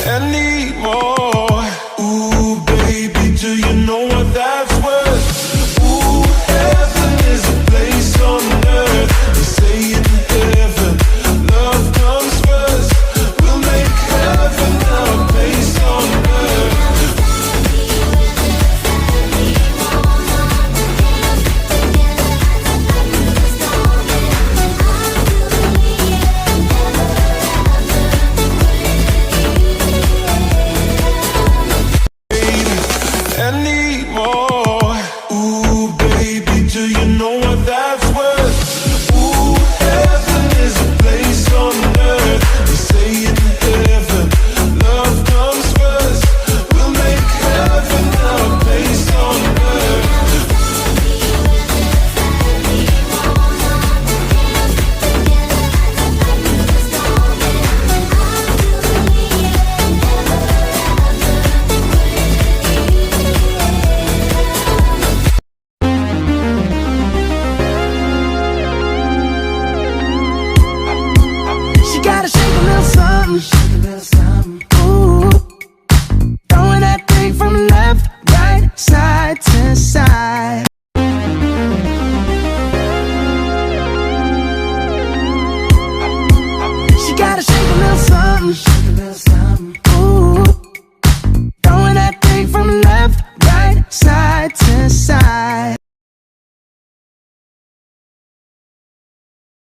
anymore. Ooh, baby, do you know what that's worth? Ooh, heaven is a place on earth. They say in heaven, love comes first. We'll make heaven our place on earth. Anymore. Ooh, baby, do you know what that's worth? Ooh, heaven is a place on earth. They say in heaven, love comes first. We'll make heaven our place on earth. Gotta shake a little something, ooh. Throwing that thing from left, right, side to side. She gotta shake a little something, ooh.